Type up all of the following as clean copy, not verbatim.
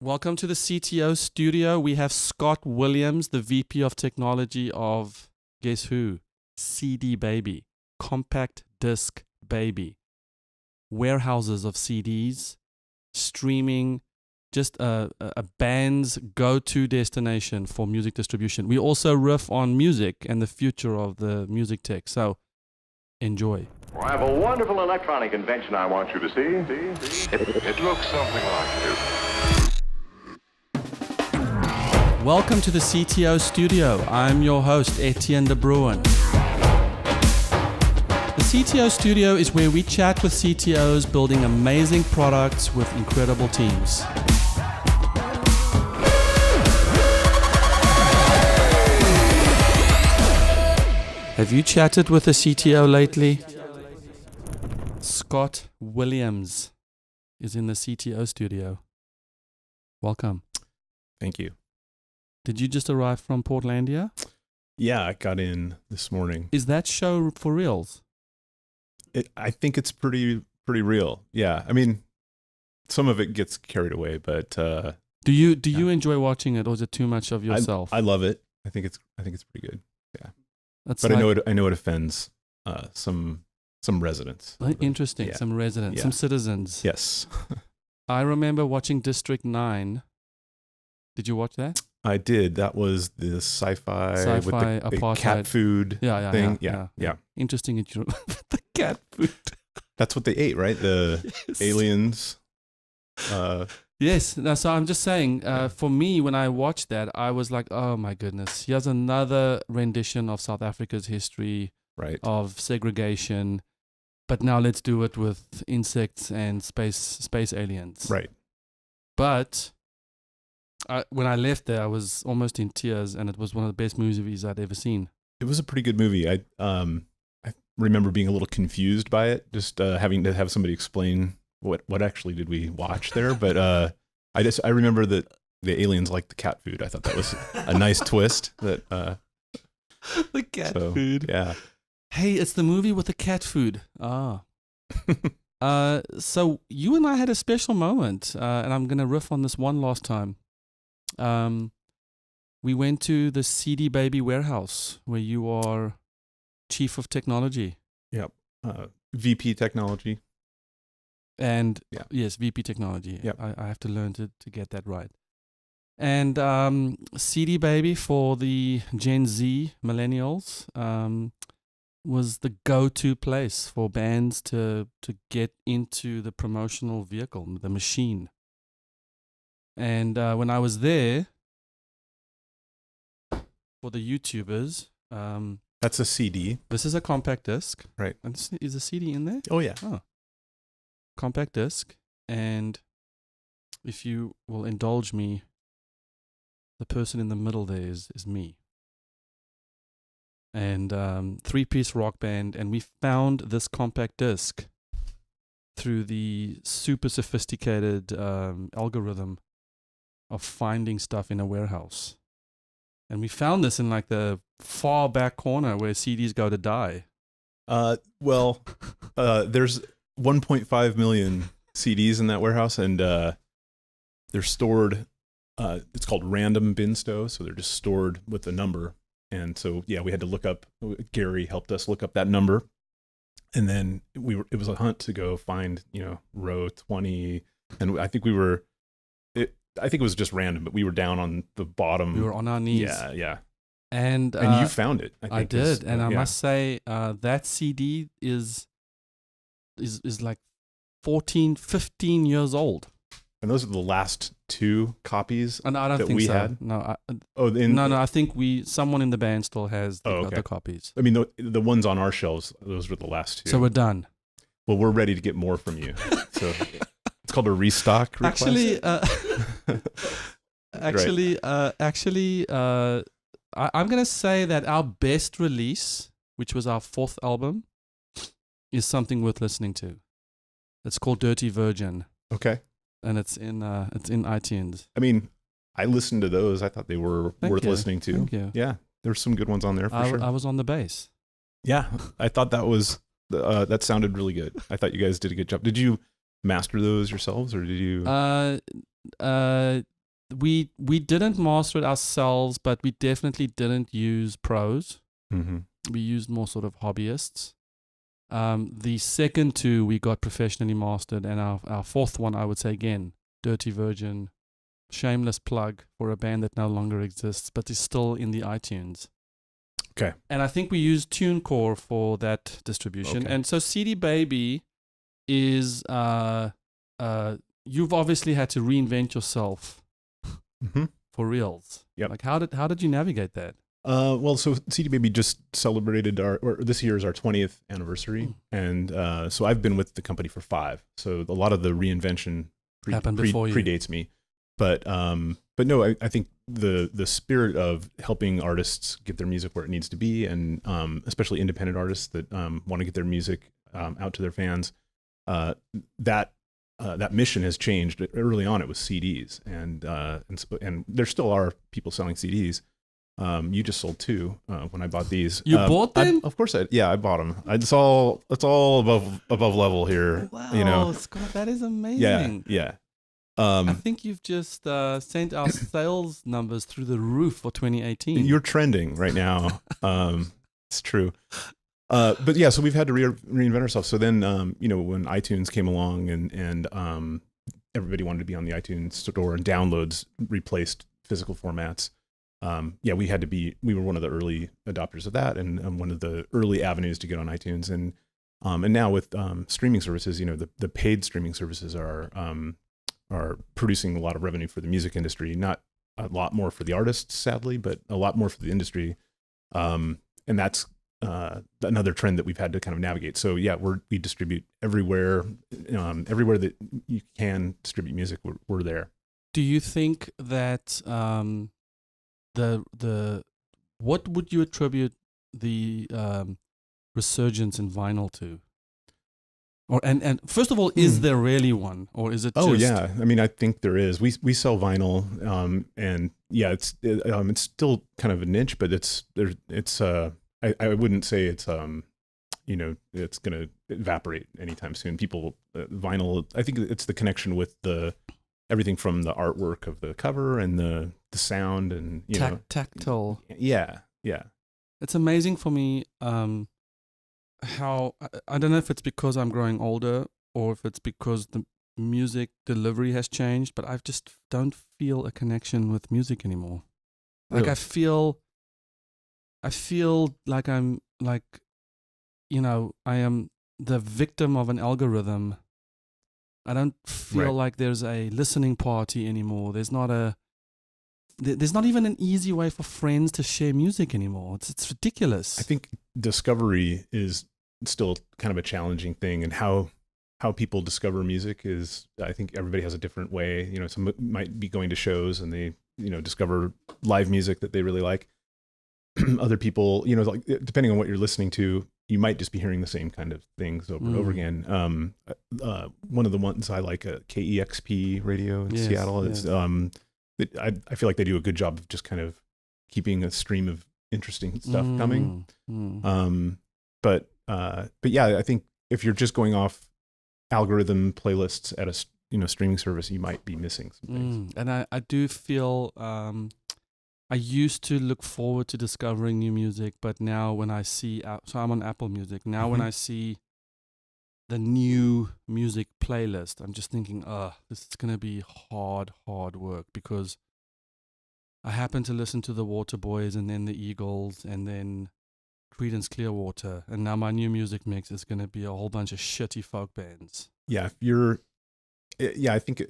Welcome to the CTO Studio. We have Scott Williams, the VP of Technology of, guess who? CD Baby. Compact Disc Baby. Warehouses of CDs, streaming, just a band's go-to destination for music distribution. We also riff on music and the future of the music tech. So, enjoy. Well, I have a wonderful electronic invention I want you to see. It looks something like this. Welcome to the CTO Studio. I'm your host, Etienne de Bruin. The CTO Studio is where we chat with CTOs building amazing products with incredible teams. Have you chatted with a CTO lately? Scott Williams is in the CTO Studio. Welcome. Thank you. Did you just arrive from Portlandia? Yeah, I got in this morning. Is that show for reals? I think it's pretty real. Yeah, I mean, some of it gets carried away, but do you enjoy watching it, or is it too much of yourself? I love it. I think it's pretty good. Yeah, That's but I know it offends some residents. Interesting. Yeah. Some residents, Yeah. some citizens. Yes, I remember watching District 9. Did you watch that? I did. That was the sci-fi with the apartheid cat food thing. Yeah. Interesting that you remember the cat food. That's what they ate, right? The Yes. aliens. Yes. No, so I'm just saying, for me, when I watched that, I was like, oh my goodness, here's another rendition of South Africa's history Right. of segregation, but now let's do it with insects and space aliens. Right. But when I left there, I was almost in tears, and it was one of the best movies I'd ever seen. It was a pretty good movie. I remember being a little confused by it, just having to have somebody explain what actually did we watch there. But I remember that the aliens liked the cat food. I thought that was a nice twist. That The cat food. Yeah. Hey, it's the movie with the cat food. Ah. So you and I had a special moment, and I'm gonna riff on this one last time. We went to the CD Baby warehouse where you are chief of technology. Yep. VP technology. And Yeah. yes, VP technology. Yep. I have to learn to get that right. And CD Baby for the Gen Z millennials was the go-to place for bands to get into the promotional vehicle, the machine. And when I was there, for the YouTubers, That's a CD. this is a compact disc. Right. And is a CD in there? Oh yeah. Compact disc. And if you will indulge me, the person in the middle there is me. And 3-piece rock band. And we found this compact disc through the super sophisticated algorithm of finding stuff in a warehouse. And we found this in like the far back corner where CDs go to die. Well, there's 1.5 million CDs in that warehouse, and they're stored. It's called random bin stow, so they're just stored with a number. And so, yeah, we had to look up. Gary helped us look up that number, and then it was a hunt to go find, row 20, and I think I think it was just random, but we were down on the bottom. We were on our knees. Yeah. And You found it. I did, and I must say that CD is like 14, 15 years old. And those are the last two copies And I don't that think we so. had. No, No. I think someone in the band still has the Oh, okay. other copies. I mean, the ones on our shelves, those were the last two. So we're done. Well, we're ready to get more from you. So it's called a restock request. Actually, I'm gonna say that our best release, which was our 4th album, is something worth listening to. It's called Dirty Virgin, Okay. and it's in iTunes. I mean, I listened to those. I thought they were worth listening to. Thank you. Yeah, there's some good ones on there for sure. I was on the bass. Yeah, I thought that was that sounded really good. I thought you guys did a good job. Did you master those yourselves, or did you? we didn't master it ourselves, but we definitely didn't use pros. Mm-hmm. We used more sort of hobbyists. The second two we got professionally mastered, and our fourth one, I would say again, Dirty Virgin, shameless plug for a band that no longer exists, but is still in the iTunes. Okay. And I think we used TuneCore for that distribution. Okay. And so CD Baby is you've obviously had to reinvent yourself Mm-hmm. for reals. Yep. Like how did you navigate that? Well, so CD Baby just celebrated this year is our 20th anniversary, and so I've been with the company for 5. So a lot of the reinvention Happened before you. predates me, but no, I think the spirit of helping artists get their music where it needs to be, and especially independent artists that want to get their music out to their fans, that mission has changed. Early on, it was CDs, and there still are people selling CDs. You just sold 2 when I bought these. You bought them? Of course, I bought them. It's all above level here. Wow, You know, Scott, that is amazing. yeah. I think you've just sent our sales numbers through the roof for 2018. You're trending right now. It's true. But yeah, so we've had to reinvent ourselves. So then, when iTunes came along and everybody wanted to be on the iTunes store and downloads replaced physical formats. We were one of the early adopters of that, and one of the early avenues to get on iTunes. And now with streaming services, the paid streaming services are producing a lot of revenue for the music industry. Not a lot more for the artists, sadly, but a lot more for the industry. And that's another trend that we've had to kind of navigate. So yeah, we distribute everywhere that you can distribute music. We're there. Do you think that what would you attribute the resurgence in vinyl to? Or and first of all, is there really one, or is it? Oh just... yeah, I mean, I think there is. We sell vinyl, and yeah, it's still kind of a niche, but I wouldn't say it's it's gonna evaporate anytime soon. People vinyl, I think it's the connection with everything from the artwork of the cover and the sound and tactile. Yeah. It's amazing for me how I don't know if it's because I'm growing older or if it's because the music delivery has changed, but I just don't feel a connection with music anymore. Like Really? I feel like I'm like, I am the victim of an algorithm. I don't feel like there's a listening party anymore. There's not even an easy way for friends to share music anymore. It's ridiculous. I think discovery is still kind of a challenging thing, and how people discover music is, I think everybody has a different way. Some might be going to shows and they, discover live music that they really like. Other people, like depending on what you're listening to, you might just be hearing the same kind of things over and over again. One of the ones I like, KEXP radio in Seattle. It's I feel like they do a good job of just kind of keeping a stream of interesting stuff coming. But yeah, I think if you're just going off algorithm playlists at a streaming service, you might be missing some things. And I do feel I used to look forward to discovering new music, but now when I see, so I'm on Apple Music, now when I see the new music playlist, I'm just thinking, this is going to be hard work, because I happen to listen to the Waterboys and then the Eagles and then Creedence Clearwater, and now my new music mix is going to be a whole bunch of shitty folk bands. Yeah, I think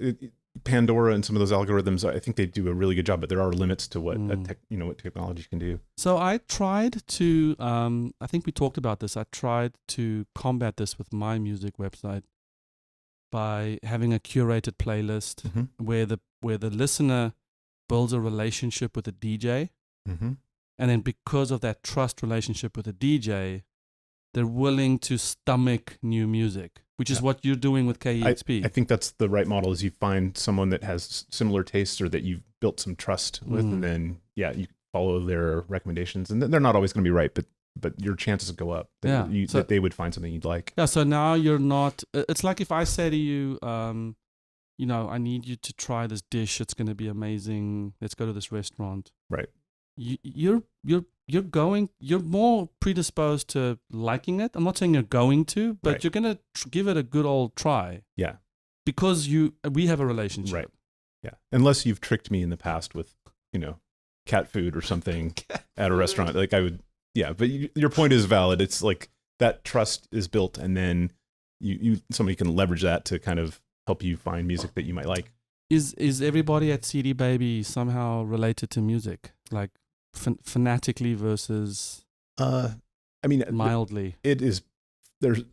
Pandora and some of those algorithms, I think they do a really good job, but there are limits to what what technology can do. So I tried to, I think we talked about this. I tried to combat this with my music website by having a curated playlist where the listener builds a relationship with the DJ, and then because of that trust relationship with the DJ, they're willing to stomach new music, which is what you're doing with KEXP. I think that's the right model, is you find someone that has similar tastes or that you've built some trust with, and then, you follow their recommendations. And they're not always going to be right, but your chances go up that they would find something you'd like. Yeah, so now you're not, it's like if I say to you, I need you to try this dish. It's going to be amazing. Let's go to this restaurant. Right. You're more predisposed to liking it. I'm not saying you're going to, but Right. you're going to give it a good old try. Yeah. Because we have a relationship. Right. Yeah. Unless you've tricked me in the past with, cat food or something at a restaurant. Like I would, yeah. But your point is valid. It's like that trust is built, and then somebody can leverage that to kind of help you find music that you might like. Is everybody at CD Baby somehow related to music, like fanatically versus mildly? It is. There's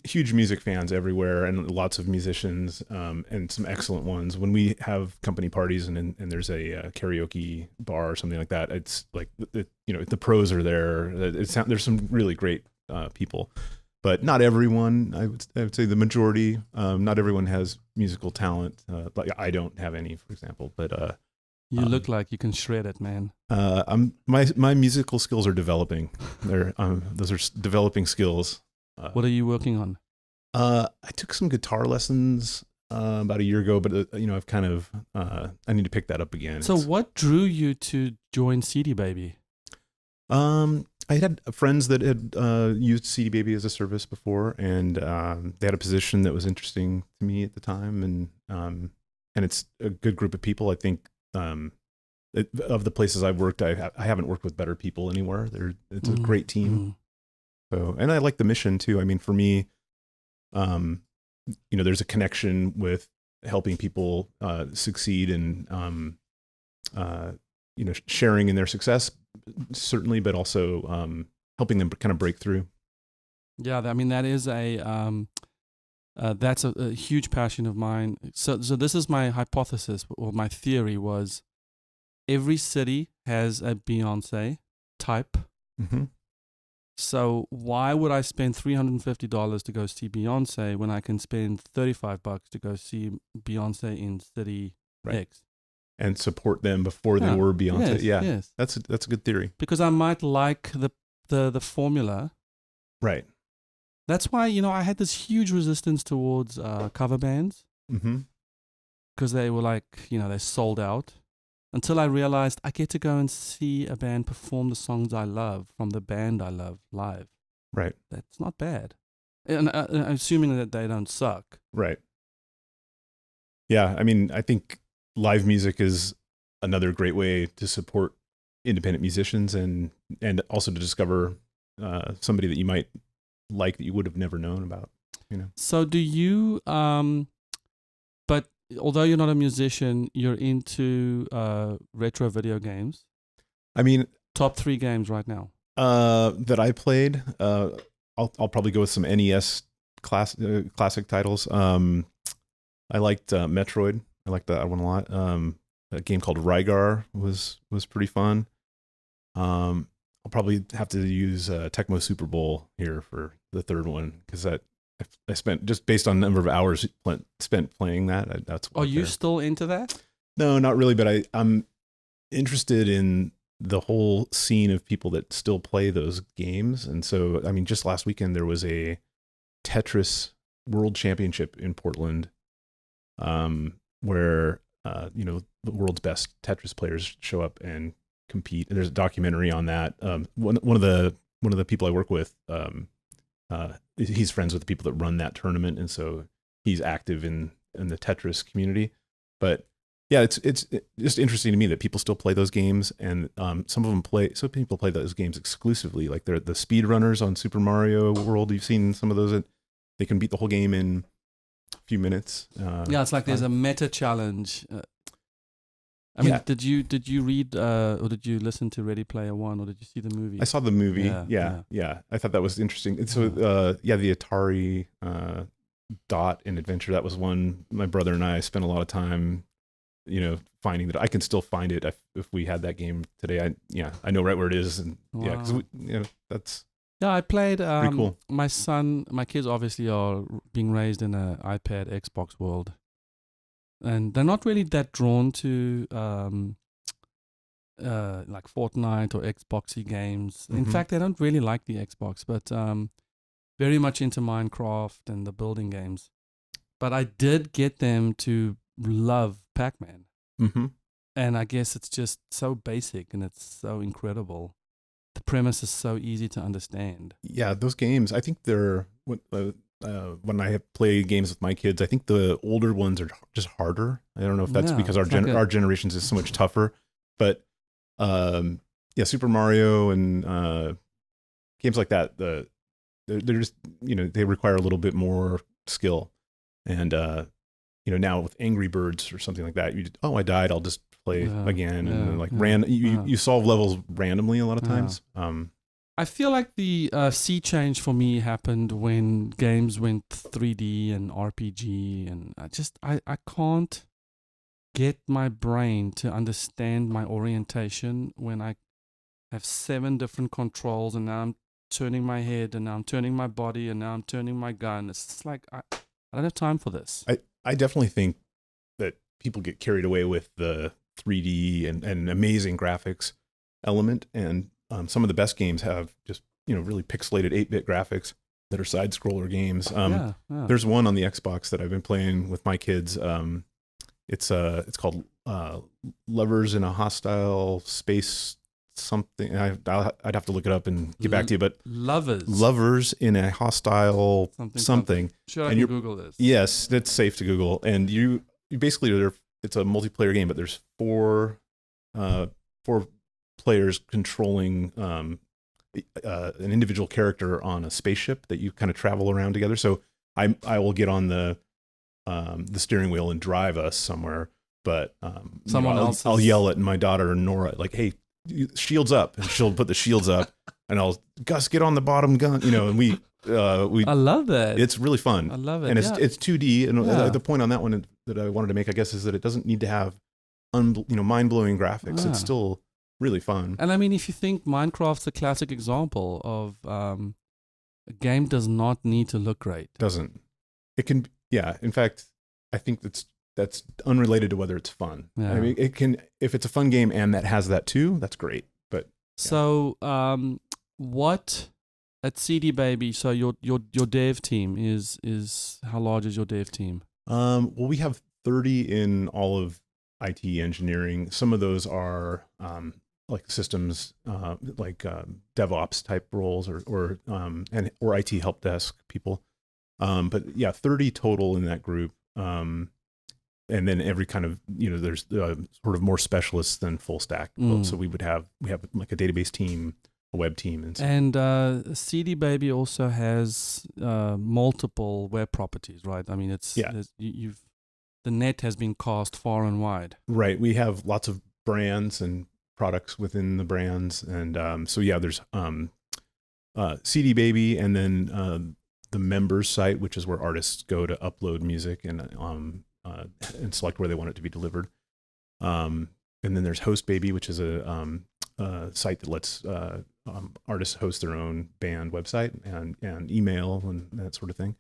huge music fans everywhere, and lots of musicians, and some excellent ones. When we have company parties and there's a karaoke bar or something like that, it's like the pros are there. There's some really great people, but not everyone. I would say the majority. Not everyone has musical talent. Like I don't have any, for example. But you look like you can shred it, man. My musical skills are developing. Those are developing skills. What are you working on? I took some guitar lessons about a year ago, but I've kind of I need to pick that up again. So what drew you to join CD Baby? I had friends that had used CD Baby as a service before, and they had a position that was interesting to me at the time, and it's a good group of people. I think of the places I've worked, I haven't worked with better people anywhere. It's a great team. Mm-hmm. So, and I like the mission too. I mean, for me, there's a connection with helping people succeed and sharing in their success, certainly, but also helping them kind of break through. Yeah, I mean that is that's a huge passion of mine. So this is my hypothesis, or my theory was, every city has a Beyonce type. Mm-hmm. So why would I spend $350 to go see Beyonce when I can spend $35 to go see Beyonce in City X? And support them before they were Beyonce. Yes. That's a good theory. Because I might like the formula. Right. That's why, I had this huge resistance towards cover bands. Mm-hmm. Because they were like, they sold out. Until I realized I get to go and see a band perform the songs I love from the band I love live. Right. That's not bad. And assuming that they don't suck. Right. Yeah. I mean, I think live music is another great way to support independent musicians and also to discover somebody that you might like that you would have never known about. So do you, but although you're not a musician, you're into retro video games. I mean, top 3 games right now that I played. I'll probably go with some NES classic titles. I liked Metroid. I liked that one a lot. A game called Rygar was pretty fun. I'll probably have to use Tecmo Super Bowl here for the third one, because I spent, just based on the number of hours spent playing that. That's. Are you still into that? No, not really. But I'm interested in the whole scene of people that still play those games. And so, I mean, just last weekend there was a Tetris World Championship in Portland, where the world's best Tetris players show up and compete. And there's a documentary on that. One of the people I work with, he's friends with the people that run that tournament, and so he's active in the Tetris community. But yeah, it's just interesting to me that people still play those games, and some people play those games exclusively. Like they're the speed runners on Super Mario World. You've seen some of those. They can beat the whole game in a few minutes. Yeah, it's like there's a meta challenge. I mean, did you read or did you listen to Ready Player One, or did you see the movie? I saw the movie. Yeah. I thought that was interesting. And so, the Atari Dot in Adventure, that was one my brother and I spent a lot of time, finding that. I can still find it if we had that game today. I know right where it is, and wow. because that's. Yeah, I played. Pretty cool. My kids obviously are being raised in an iPad, Xbox world. And they're not really that drawn to like Fortnite or Xboxy games. In fact, they don't really like the Xbox, but very much into Minecraft and the building games. But I did get them to love Pac-Man. Mm-hmm. And I guess it's just so basic and it's so incredible. The premise is so easy to understand. Yeah, those games, I think they're when I have played games with my kids, I think the older ones are just harder. I don't know if that's Yeah, because our it's like our generations is so much tougher, but yeah, Super Mario and games like that, they're just, they require a little bit more skill. And now with Angry Birds or something like that, I died, I'll just play again, and like you solve levels randomly a lot of times. I feel like the sea change for me happened when games went 3D and RPG, and I can't get my brain to understand my orientation when I have 7 different controls, and now I'm turning my head, and now I'm turning my body, and now I'm turning my gun. It's just like I don't have time for this. I definitely think that people get carried away with the 3D and amazing graphics element, and some of the best games have just really pixelated 8-bit graphics that are side scroller games. There's one on the Xbox that I've been playing with my kids. It's called Lovers in a Hostile Space something. I'd have to look it up and get back to you, but Lovers in a Hostile something. Sure, I can Google this. Yes, it's safe to Google, and you basically it's a multiplayer game, but there's four players controlling an individual character on a spaceship that you kind of travel around together. So I will get on the steering wheel and drive us somewhere, but I'll yell at my daughter Nora, like, "Hey, shields up," and she'll put the shields up, and I'll, "Gus, get on the bottom gun," and we I love that. It's really fun. I love it. And it's 2D, and the point on that one that I wanted to make, I guess, is that it doesn't need to have mind-blowing graphics. It's still really fun. And I mean, if you think Minecraft's a classic example of a game does not need to look great. Doesn't. It can, yeah. In fact, I think that's unrelated to whether it's fun. Yeah. I mean, it can, if it's a fun game and that has that too, that's great. But yeah. So, what at CD Baby? So your dev team is how large is your dev team? Well, we have 30 in all of IT engineering. Some of those are like systems, like DevOps type roles, or IT help desk people. But yeah, 30 total in that group. And then every kind of, there's sort of more specialists than full stack. So we have like a database team, a web team, and so. And CD Baby also has multiple web properties, right? I mean, the net has been cast far and wide. Right. We have lots of brands and products within the brands, and so yeah, there's CD Baby, and then the members site, which is where artists go to upload music and select where they want it to be delivered. And then there's Host Baby, which is a site that lets artists host their own band website and email and that sort of thing.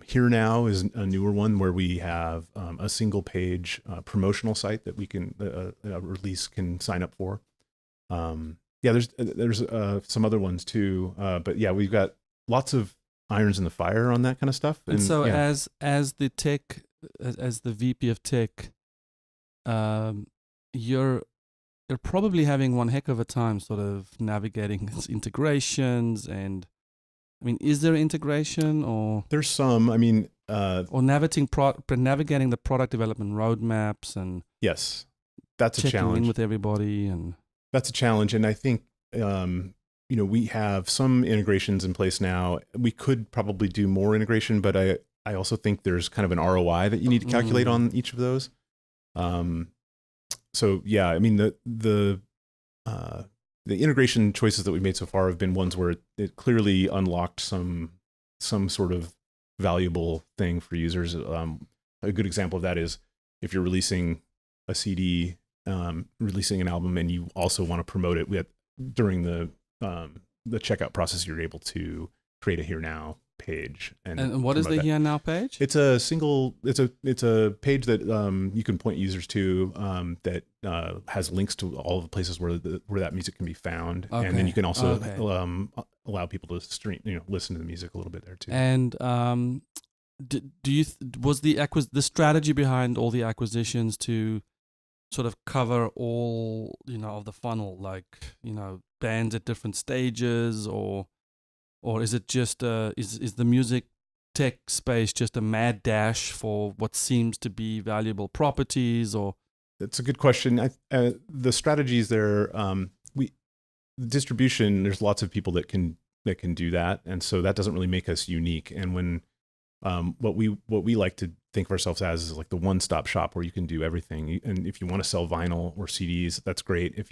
Here Now is a newer one where we have a single page promotional site that we can a release can sign up for. Yeah, there's some other ones too, but yeah, we've got lots of irons in the fire on that kind of stuff. And so yeah. as the VP of tech, you're probably having one heck of a time sort of navigating its integrations. And I mean, is there integration, or there's some? I mean, or navigating the product development roadmaps, and yes, that's a challenge. Checking in with everybody, and that's a challenge. And I think we have some integrations in place now. We could probably do more integration, but I also think there's kind of an ROI that you need to calculate on each of those. So yeah, I mean the integration choices that we've made so far have been ones where it clearly unlocked some sort of valuable thing for users. A good example of that is if you're releasing a CD, releasing an album, and you also want to promote it during the checkout process, you're able to create a Here Now page. And what is the Here Now page? It's a page that you can point users to that has links to all the places where that music can be found. Okay. And then you can also allow people to stream, listen to the music a little bit there too. And do you was the strategy behind all the acquisitions to sort of cover all, of the funnel, like, bands at different stages, or is it just is the music tech space just a mad dash for what seems to be valuable properties? Or That's a good question. The strategies there, distribution, there's lots of people that can do that, and so that doesn't really make us unique. And when what we like to think of ourselves as is like the one-stop shop where you can do everything. And if you want to sell vinyl or CDs, that's great. If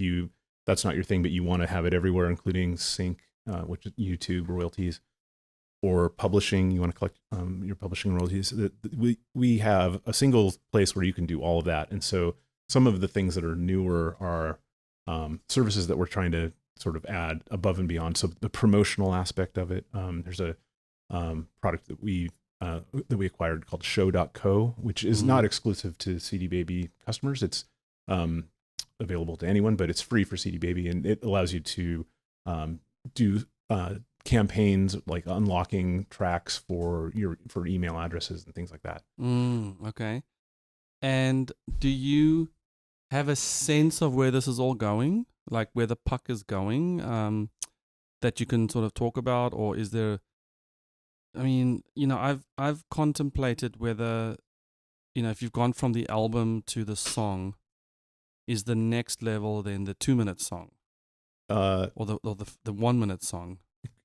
that's not your thing, but you want to have it everywhere, including sync, which is YouTube royalties, or publishing, you want to collect your publishing royalties. We have a single place where you can do all of that. And so some of the things that are newer are services that we're trying to sort of add above and beyond. So the promotional aspect of it, there's a product that we acquired called Show.co, which is not exclusive to CD Baby customers. It's available to anyone, but it's free for CD Baby, and it allows you to do campaigns like unlocking tracks for email addresses and things like that. Okay. And do you have a sense of where this is all going, like where the puck is going, that you can sort of talk about? Or is there, I mean, I've contemplated whether, if you've gone from the album to the song, is the next level then the 2-minute song, or the 1-minute song?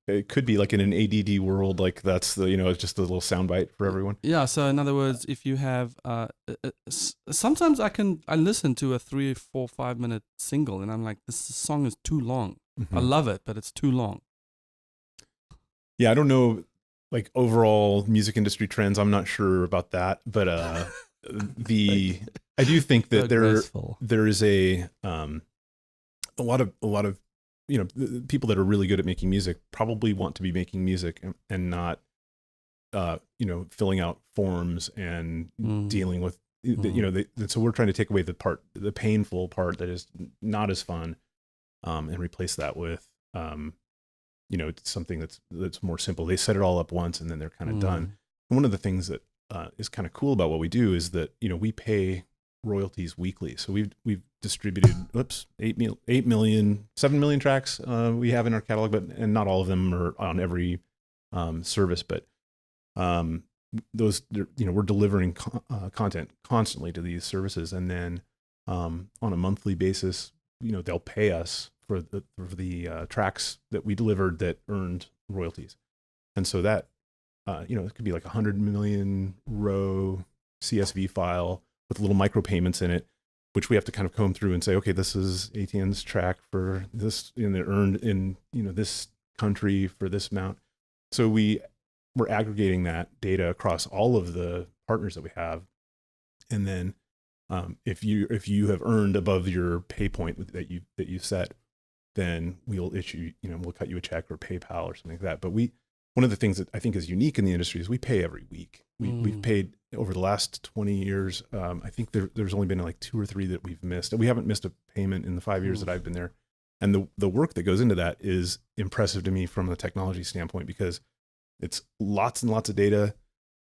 It could be like in an ADD world, like that's it's just a little soundbite for everyone. Yeah. So in other words, if you have, sometimes I listen to a 3, 4, 5-minute single, and I'm like, this song is too long. Mm-hmm. I love it, but it's too long. Yeah, I don't know, like overall music industry trends. I'm not sure about that, but I do think that there is a lot of people that are really good at making music probably want to be making music and not filling out forms and dealing with so we're trying to take away the painful part that is not as fun, and replace that with something that's more simple. They set it all up once and then they're kind of done. And one of the things that is kind of cool about what we do is that we pay royalties weekly. So we've distributed 7 million tracks we have in our catalog, and not all of them are on every service, but those we're delivering content constantly to these services, and then on a monthly basis, they'll pay us for the tracks that we delivered that earned royalties. And so that it could be like 100 million row CSV file with little micropayments in it, which we have to kind of comb through and say, okay, this is ATN's track for this, and it earned in this country for this amount. So we're aggregating that data across all of the partners that we have, and then if you have earned above your pay point that you set, then we'll issue we'll cut you a check or PayPal or something like that. But one of the things that I think is unique in the industry is we pay every week. We've paid over the last 20 years. I think there's only been like 2 or 3 that we've missed. We haven't missed a payment in the 5 years that I've been there. And the work that goes into that is impressive to me from a technology standpoint, because it's lots and lots of data,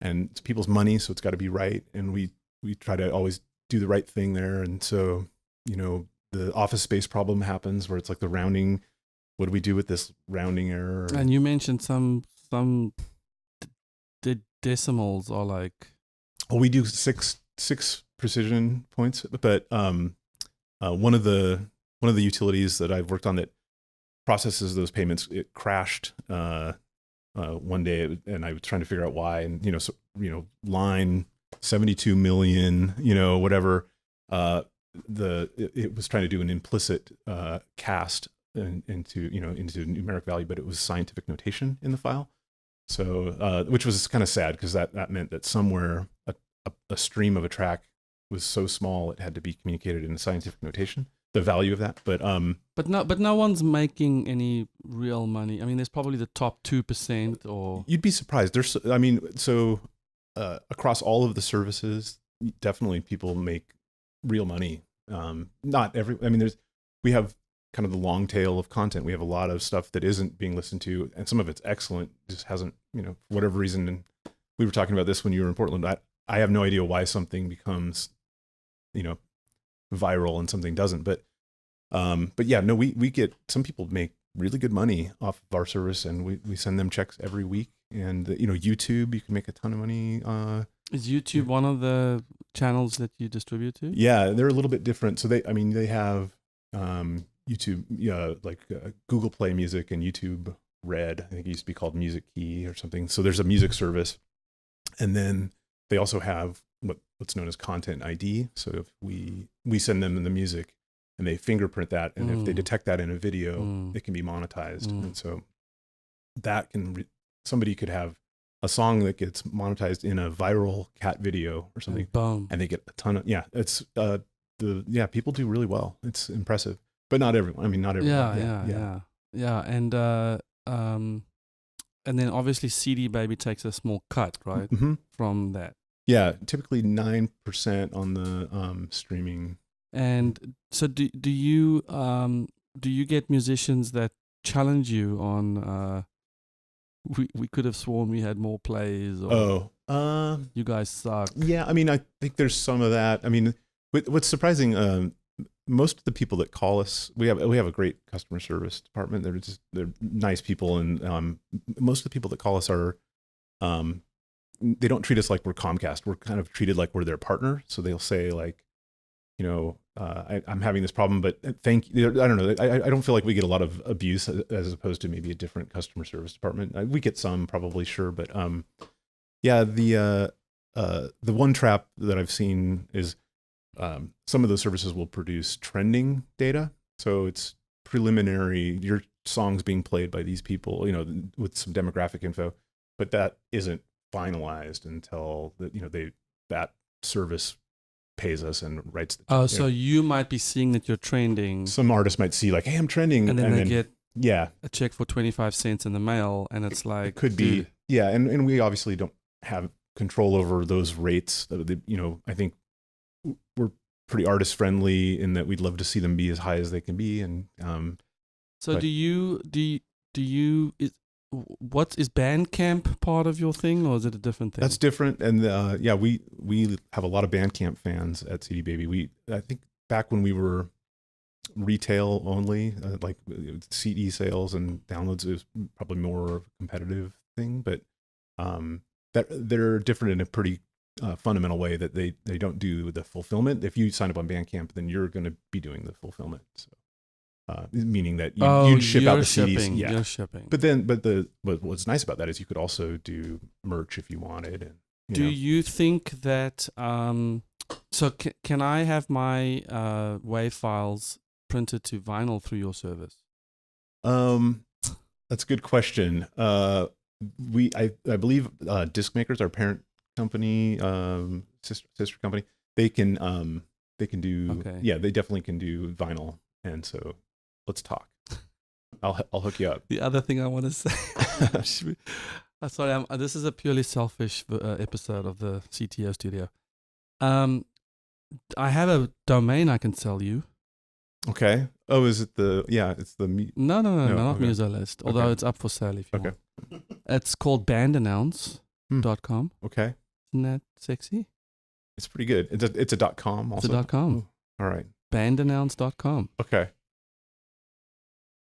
and it's people's money, so it's got to be right. And we try to always do the right thing there. And so, the office space problem happens where it's like the rounding. What do we do with this rounding error? And you mentioned some decimals are like. Well, we do six precision points, but one of the utilities that I've worked on that processes those payments, it crashed one day, and I was trying to figure out why. And line 72 million, whatever. It was trying to do an implicit cast into numeric value, but it was scientific notation in the file. So, which was kind of sad, because that meant that somewhere a stream of a track was so small it had to be communicated in a scientific notation, the value of that. But no one's making any real money. I mean, there's probably the top 2%, or you'd be surprised. Across all of the services, definitely people make real money. Not every. I mean, we have kind of the long tail of content. We have a lot of stuff that isn't being listened to, and some of it's excellent, just hasn't, for whatever reason, we were talking about this when you were in Portland. I have no idea why something becomes, viral and something doesn't. But yeah, no, we get, some people make really good money off of our service, and we send them checks every week. And YouTube, you can make a ton of money. Is YouTube one of the channels that you distribute to? Yeah, they're a little bit different. So they have YouTube, Google Play Music and YouTube Red. I think it used to be called Music Key or something. So there's a music service, and then they also have what's known as Content ID. So if we send them the music, and they fingerprint that, and if they detect that in a video, it can be monetized. And so that can somebody could have a song that gets monetized in a viral cat video or something, and they get a ton of it's people do really well. It's impressive, but not everyone. I mean, not everyone. Yeah. And then obviously CD Baby takes a small cut, right, from that. Yeah, typically 9% on the streaming. And so do you get musicians that challenge you on? We could have sworn we had more plays. Or you guys suck. Yeah, I mean, I think there's some of that. I mean, what's surprising, most of the people that call us, we have a great customer service department. They're nice people, and most of the people that call us are, they don't treat us like we're Comcast. We're kind of treated like we're their partner. So they'll say like, I'm having this problem, but thank you. I don't know. I don't feel like we get a lot of abuse as opposed to maybe a different customer service department. We get some, probably, sure, but the one trap that I've seen is some of those services will produce trending data. So it's preliminary. Your song's being played by these people, with some demographic info, but that isn't finalized until that service pays us and writes the so you might be seeing that you're trending. Some artists might see like, hey, I'm trending, and then they get a check for 25 cents in the mail, and it's like, it could be and we obviously don't have control over those rates. I think we're pretty artist friendly in that we'd love to see them be as high as they can be. And so do you is Bandcamp part of your thing, or is it a different thing? That's different. And we have a lot of Bandcamp fans at CD Baby. I think back when we were retail only, like CD sales and downloads, is probably more competitive thing, but that they're different in a pretty fundamental way, that they don't do the fulfillment. If you sign up on Bandcamp, then you're going to be doing the fulfillment. So meaning that you'd ship out the CDs. Yeah, you're shipping. But what's nice about that is you could also do merch if you wanted. And do you think that so can I have my WAV files printed to vinyl through your service? That's a good question. I believe Disc Makers, our parent company, sister company, they can do they definitely can do vinyl. And so let's talk. I'll hook you up. The other thing I want to say, sorry, this is a purely selfish episode of the CTO Studio. I have a domain I can sell you. Okay. Oh, is it it's the No, not okay. Musolist, although it's up for sale if you want. It's called bandannounce.com. Okay. Isn't that sexy? It's pretty good. It's a .com also. It's a .com. Ooh, all right. Bandannounce.com. Okay.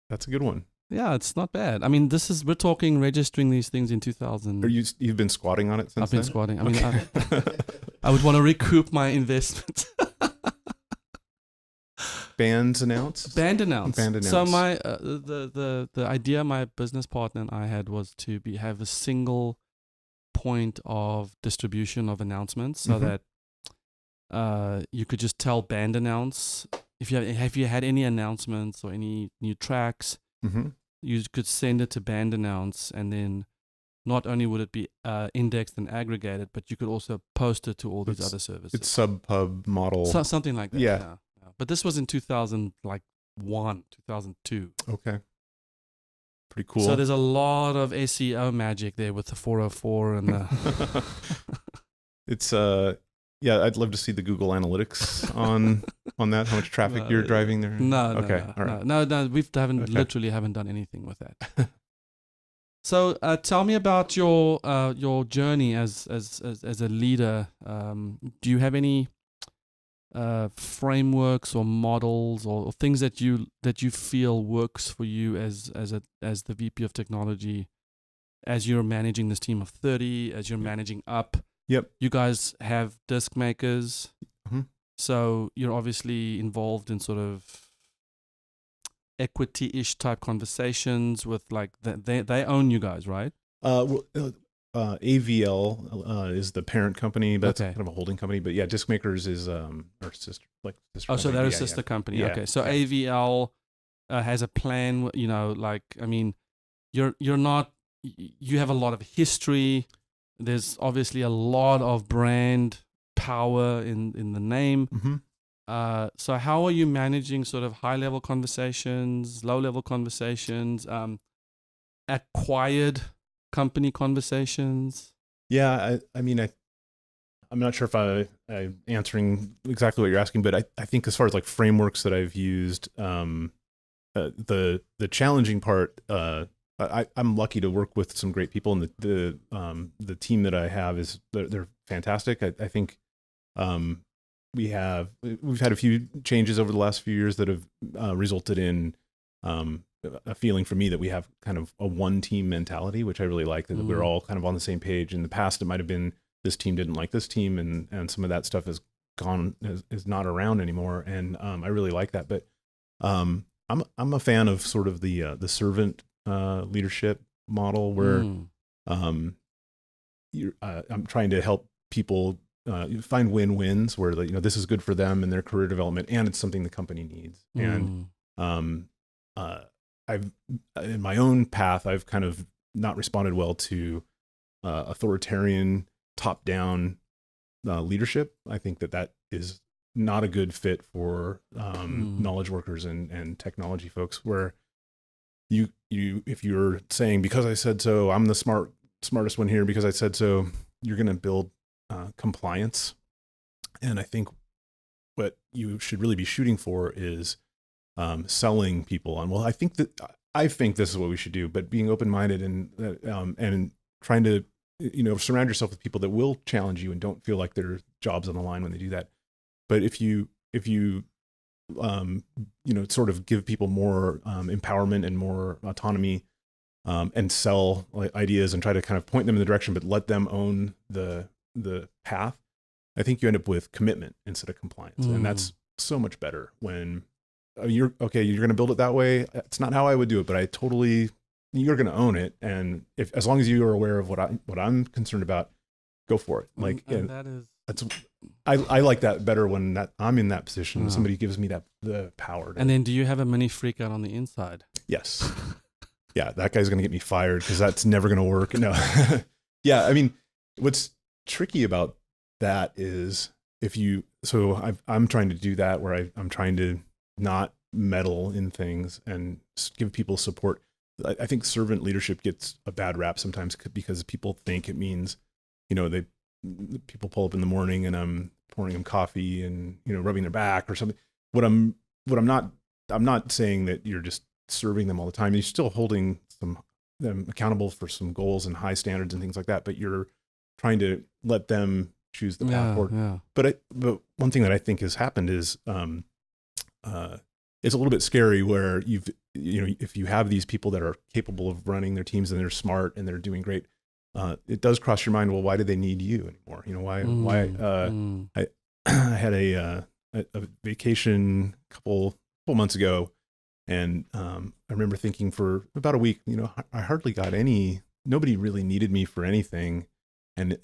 That's a good one. Yeah, it's not bad. I mean, we're talking registering these things in 2000. You've been squatting on it since I've been squatting. I mean, I would want to recoup my investment. Band announce. So my the idea my business partner and I had was to have a single point of distribution of announcements, so that you could just tell Band Announce if you had any announcements or any new tracks, you could send it to Band Announce, and then not only would it be indexed and aggregated, but you could also post it to all these other services. It's sub-pub model. Something like that. Yeah. But this was in 2001, 2002. Okay. Pretty cool. So there's a lot of SEO magic there with the 404 and the... It's I'd love to see the Google Analytics on that. How much traffic you're driving there? No. Okay. All right. No. We literally haven't done anything with that. So tell me about your journey as a leader. Do you have any frameworks or models or things that you feel works for you as the VP of technology, as you're managing this team of 30, as you're managing up? Yep. You guys have disk makers, Mhm. so you're obviously involved in sort of equity-ish type conversations with like they own you guys, right? AVL is the parent company. That's Okay. kind of a holding company. But yeah, Disc Makers is our sister, sister Oh, so company. they're a Yeah, sister company. yeah, Okay, so yeah. AVL has a plan. You know, like I mean, you're not. You have a lot of history. There's obviously a lot of brand power in the name. Mm-hmm. So how are you managing sort of high level conversations, low level conversations, acquired company conversations? Yeah, I mean, I'm not sure if I'm answering exactly what you're asking, but I think as far as like frameworks that I've used, the challenging part, I'm lucky to work with some great people, and the team that I have they're fantastic. I think we've had a few changes over the last few years that have resulted in a feeling for me that we have kind of a one team mentality, which I really like, that we're all kind of on the same page. In the past, it might have been this team didn't like this team, and some of that stuff is not around anymore. And I really like that. But I'm a fan of sort of the servant leadership model where I'm trying to help people find win-wins where this is good for them and their career development, and it's something the company needs. And I've in my own path, I've kind of not responded well to authoritarian top-down leadership. I think that is not a good fit for knowledge workers and technology folks, where you if you're saying, because I said so, I'm the smartest one here because I said so, you're going to build compliance. And I think what you should really be shooting for is selling people on, well, I think this is what we should do, but being open-minded and trying to surround yourself with people that will challenge you and don't feel like their job's on the line when they do that. But if you sort of give people more empowerment and more autonomy, and sell like ideas and try to kind of point them in the direction, but let them own the path, I think you end up with commitment instead of compliance. And that's so much better when you're going to build it that way. It's not how I would do it, but you're going to own it. And as long as you are aware of what I'm concerned about, go for it. Like, I like that better when I'm in that position. Somebody gives me the power. And then do you have a mini freak out on the inside? Yes. Yeah, that guy's going to get me fired because that's never going to work. No. Yeah, I mean, what's tricky about that is I'm trying to do that where I'm trying to not meddle in things and give people support. I think servant leadership gets a bad rap sometimes because people think it means, people pull up in the morning and I'm pouring them coffee and, rubbing their back or something. I'm not saying that you're just serving them all the time. You're still holding them accountable for some goals and high standards and things like that, but you're trying to let them choose the path forward. Yeah. But one thing that I think has happened is it's a little bit scary where if you have these people that are capable of running their teams and they're smart and they're doing great, it does cross your mind, well, why do they need you anymore? I had a vacation a couple months ago, and I remember thinking for about a week, I hardly got nobody really needed me for anything. And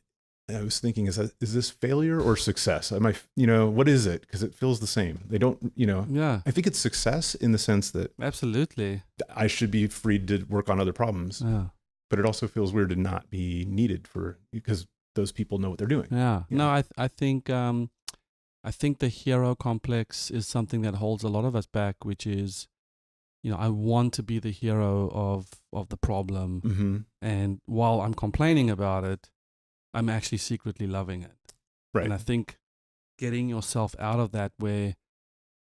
I was thinking, is this failure or success? What is it? Because it feels the same. They don't, Yeah. I think it's success in the sense that absolutely I should be free to work on other problems. Yeah. But it also feels weird to not be needed because those people know what they're doing. Yeah. No, I think the hero complex is something that holds a lot of us back, which is, I want to be the hero of the problem. Mm-hmm. And while I'm complaining about it, I'm actually secretly loving it. Right. And I think getting yourself out of that, where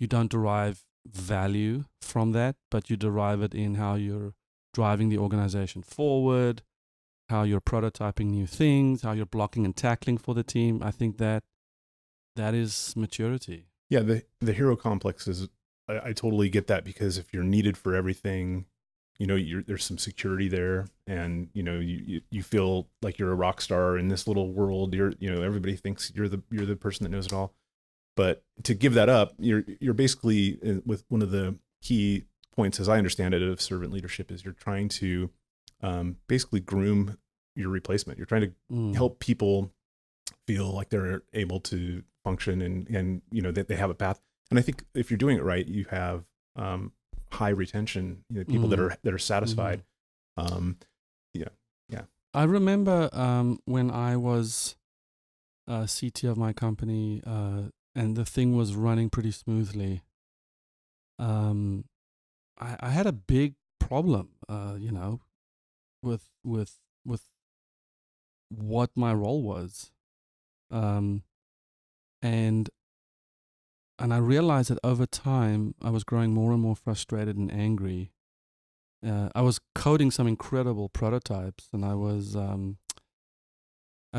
you don't derive value from that, but you derive it in how you're driving the organization forward, how you're prototyping new things, how you're blocking and tackling for the team. I think that is maturity. Yeah, the hero complex is, I totally get that, because if you're needed for everything, there's some security there, and you feel like you're a rock star in this little world. Everybody thinks you're the person that knows it all. But to give that up, you're basically, with one of the key points, as I understand it, of servant leadership, is you're trying to basically groom your replacement. You're trying to help people feel like they're able to function, and that they have a path. And I think if you're doing it right, you have high retention, people that are satisfied. Yeah. I remember when I was CTO of my company, and the thing was running pretty smoothly. I had a big problem, with what my role was, and I realized that over time I was growing more and more frustrated and angry. I was coding some incredible prototypes, and I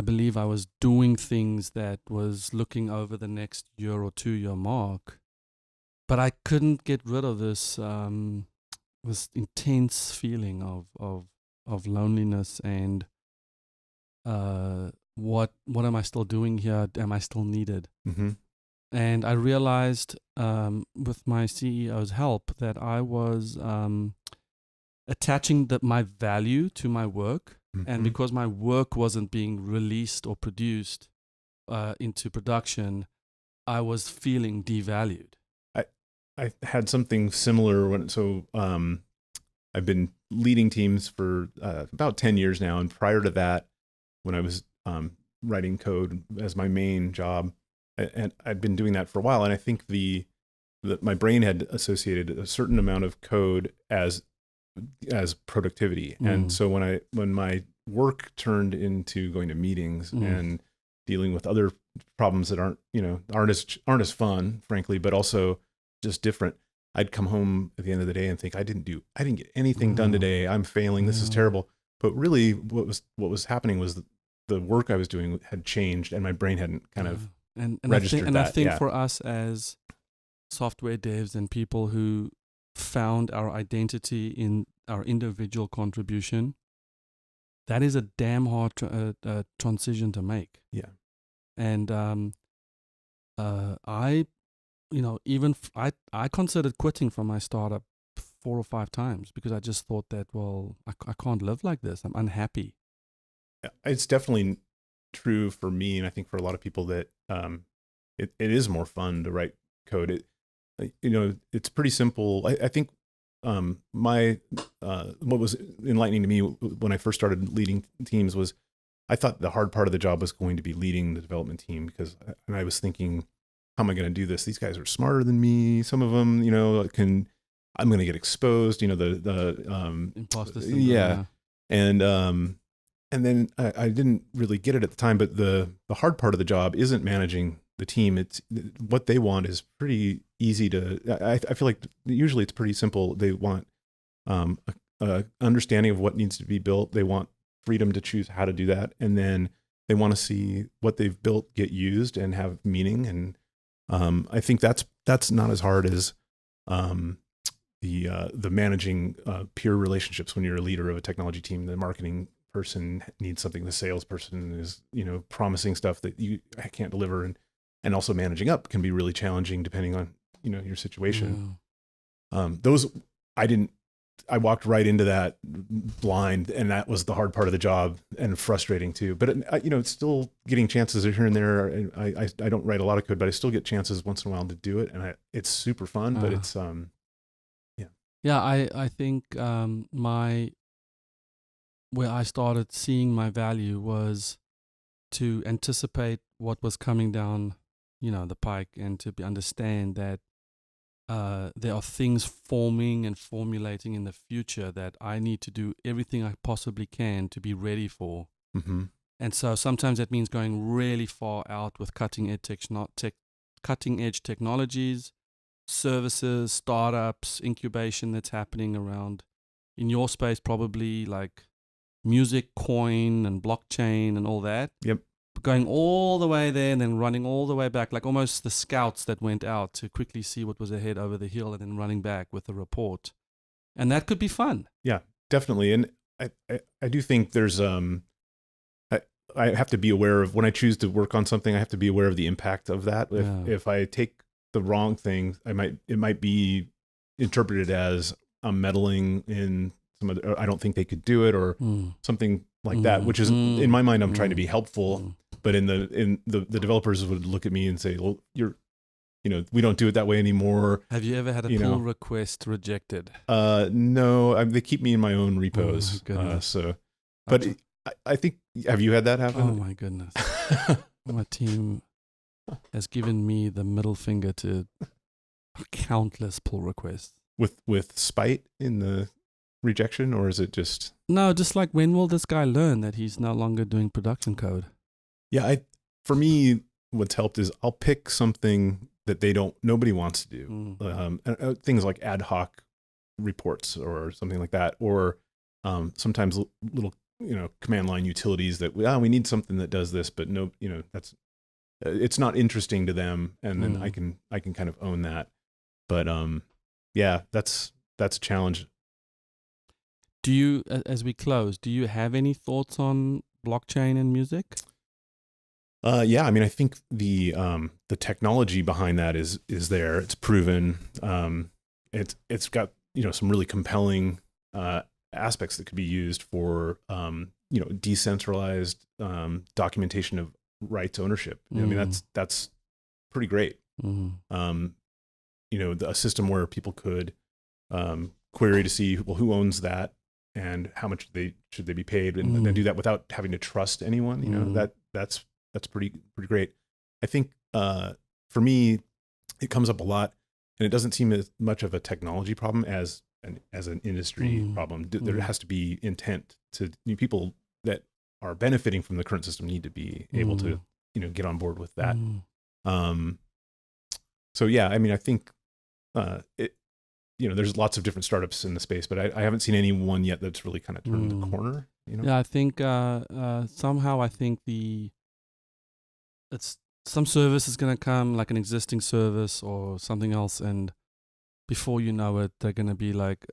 believe I was doing things that was looking over the next year or 2 year mark, but I couldn't get rid of this intense feeling of loneliness and what am I still doing here? Am I still needed? Mm-hmm. And I realized with my CEO's help that I was attaching my value to my work. Mm-hmm. And because my work wasn't being released or produced into production, I was feeling devalued. I had something similar I've been leading teams for about 10 years now. And prior to that, when I was writing code as my main job, and I'd been doing that for a while. And I think my brain had associated a certain amount of code as productivity. And so when my work turned into going to meetings and dealing with other problems that aren't as fun, frankly, but also just different, I'd come home at the end of the day and think, I didn't get anything done today. I'm failing. This is terrible. But really what was happening was the work I was doing had changed, and my brain hadn't kind of registered that. I think for us as software devs and people who found our identity in our individual contribution, that is a damn hard transition to make. Yeah. And I considered quitting from my startup 4 or 5 times because I just thought that, well, I can't live like this. I'm unhappy. It's definitely true for me, and I think for a lot of people that it is more fun to write code. It's pretty simple. I think what was enlightening to me when I first started leading teams was I thought the hard part of the job was going to be leading the development team, and I was thinking, how am I going to do this? These guys are smarter than me. Some of them, I'm going to get exposed. The imposter syndrome. Yeah. And then I didn't really get it at the time, but the hard part of the job isn't managing the team. It's what they want is pretty easy to, I feel like usually it's pretty simple. They want a understanding of what needs to be built. They want freedom to choose how to do that. And then they want to see what they've built get used and have meaning. And I think that's not as hard as the managing peer relationships when you're a leader of a technology team. The marketing person needs something, the salesperson is promising stuff that I can't deliver, and also managing up can be really challenging depending on your situation. Those I walked right into that blind, and that was the hard part of the job and frustrating too. But it's still getting chances here and there. I don't write a lot of code, but I still get chances once in a while to do it, and it's super fun. But it's I think where I started seeing my value was to anticipate what was coming down, the pike, and to understand that there are things forming and formulating in the future that I need to do everything I possibly can to be ready for. Mm-hmm. And so sometimes that means going really far out with cutting edge technologies, services, startups, incubation that's happening around in your space, probably like music, coin, and blockchain and all that. Yep. Going all the way there and then running all the way back, like almost the scouts that went out to quickly see what was ahead over the hill and then running back with a report. And that could be fun. Yeah, definitely. And I do think there's I have to be aware of when I choose to work on something, I have to be aware of the impact of that. If I take the wrong thing, it might be interpreted as I'm meddling in some of the, I don't think they could do it or something like that, which is in my mind, I'm trying to be helpful, but in the developers would look at me and say, well, we don't do it that way anymore. Have you ever had a pull request rejected? No, they keep me in my own repos. But I think, have you had that happen? Oh my goodness. My team has given me the middle finger to countless pull requests. With spite in the rejection, or is it just? No, just like, when will this guy learn that he's no longer doing production code? Yeah, for me, what's helped is I'll pick something that nobody wants to do. Things like ad hoc reports or something like that, or sometimes little command line utilities that we need something that does this, but no, that's it's not interesting to them, and then I can kind of own that. But yeah, that's a challenge. Do you, as we close, do you have any thoughts on blockchain and music? Yeah, I mean, I think the technology behind that is there. It's proven. It's got some really compelling aspects that could be used for decentralized documentation of rights ownership. I mean, that's pretty great. A system where people could query to see, well, who owns that and how much should they be paid, and then do that without having to trust anyone. That's pretty great. I think for me, it comes up a lot, and it doesn't seem as much of a technology problem as an industry problem. There has to be intent to people that are benefiting from the current system need to be able to get on board with that. So yeah, I mean, I think there's lots of different startups in the space, but I haven't seen any one yet that's really kind of turned the corner. Yeah, I think somehow I think some service is going to come, like an existing service or something else, and before you know it, they're going to be like,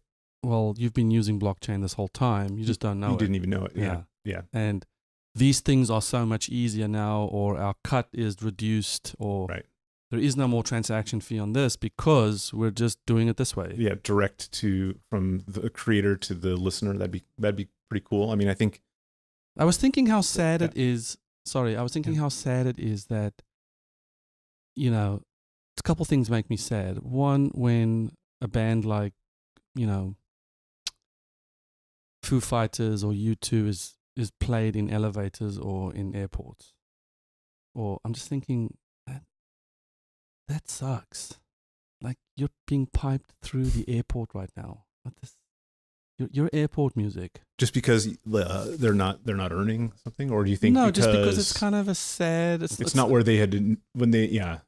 well, you've been using blockchain this whole time. You just don't know it. You didn't even know it. Yeah. And these things are so much easier now, or our cut is reduced, or there is no more transaction fee on this because we're just doing it this way. Yeah, direct from the creator to the listener. That'd be pretty cool. I mean, I think I was thinking how sad it is. Sorry, I was thinking how sad it is that, a couple things make me sad. One, when a band like, Foo Fighters or U2 is played in elevators or in airports. Or I'm just thinking, that sucks. Like, you're being piped through the airport right now. Your airport music. Just because they're not earning something, or do you think? No, just because it's kind of a sad. It's not where they had when they. Yeah.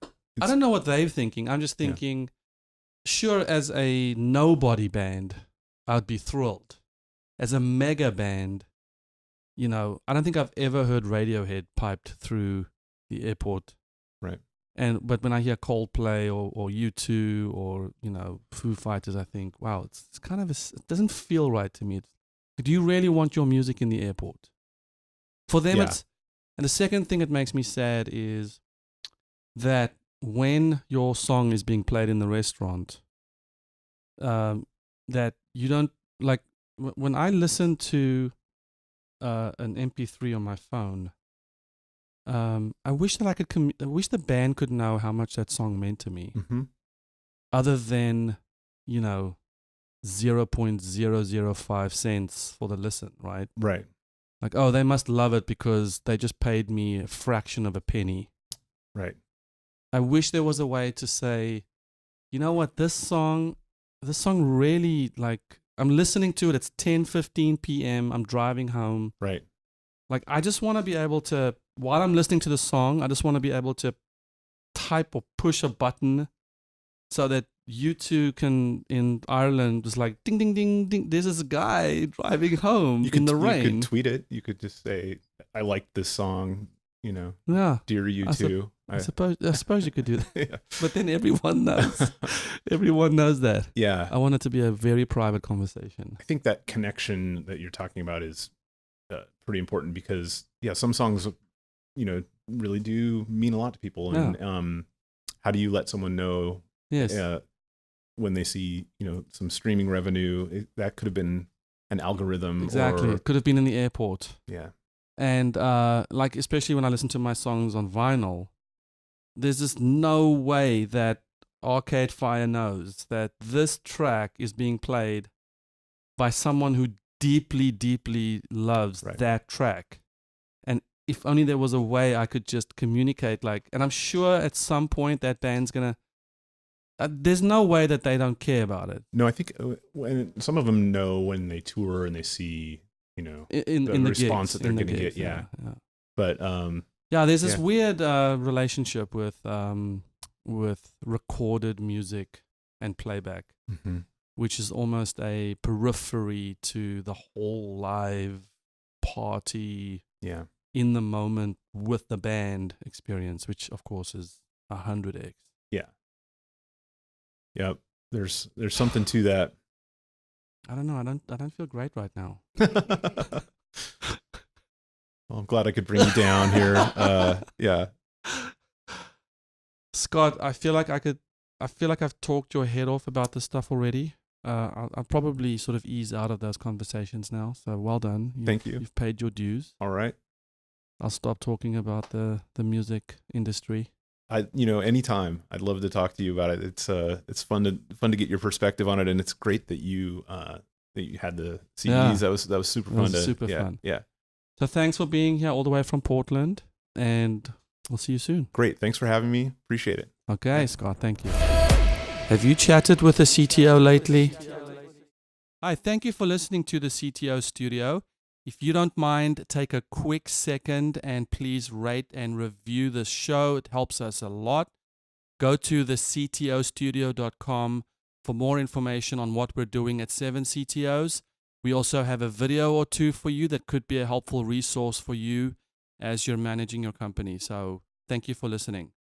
I don't know what they're thinking. I'm just thinking. Sure, as a nobody band, I'd be thrilled. As a mega band, I don't think I've ever heard Radiohead piped through the airport. Right. But when I hear Coldplay or U2 or Foo Fighters, I think, wow, it's kind of it doesn't feel right to me. Do you really want your music in the airport? For them, and the second thing that makes me sad is that when your song is being played in the restaurant, that you don't like. When I listen to an MP3 on my phone, I wish that I wish the band could know how much that song meant to me, other than 0.005 cents for the listen, right? Right. Like, oh, they must love it because they just paid me a fraction of a penny. Right. I wish there was a way to say, you know what, this song really, like, I'm listening to it, it's 10:15 p.m., I'm driving home. Right. Like, I just want to be able to, while I'm listening to the song, I just want to be able to type or push a button so that U2 can in Ireland was like ding ding ding ding. There's this guy driving home in the rain. You could tweet it. You could just say, "I like this song." You know, Yeah, dear U2. I suppose you could do that, Yeah. but then everyone knows. Everyone knows that. Yeah. I want it to be a very private conversation. I think that connection that you're talking about is pretty important because, some songs, really do mean a lot to people. And how do you let someone know Yes. when they see, some streaming revenue? That could have been an algorithm. Exactly. It could have been in the airport. Yeah. And like, especially when I listen to my songs on vinyl, there's just no way that Arcade Fire knows that this track is being played by someone who deeply, deeply loves that track. And if only there was a way I could just communicate, and I'm sure at some point that band's going to, there's no way that they don't care about it. No, I think when some of them know when they tour and they see, in the the response gigs, that they're going to get. Yeah. But there's this weird relationship with recorded music and playback, which is almost a periphery to the whole live party, in the moment with the band experience, which of course is 100x. Yeah. Yep. There's something to that. I don't know. I don't feel great right now. Well, I'm glad I could bring you down here. Yeah. Scott, I feel like I've talked your head off about this stuff already. I'll probably sort of ease out of those conversations now. So well done. Thank you. You've paid your dues. All right. I'll stop talking about the music industry. Anytime. I'd love to talk to you about it. It's fun to get your perspective on it, and it's great that you had the CDs. Yeah. That was super fun. Super fun. Yeah. So thanks for being here all the way from Portland, and we'll see you soon. Great. Thanks for having me. Appreciate it. Okay, Scott. Thank you. Have you chatted with the CTO lately? Hi, thank you for listening to the CTO Studio. If you don't mind, take a quick second and please rate and review the show. It helps us a lot. Go to the ctostudio.com for more information on what we're doing at 7 CTOs. We also have a video or two for you that could be a helpful resource for you as you're managing your company. So thank you for listening.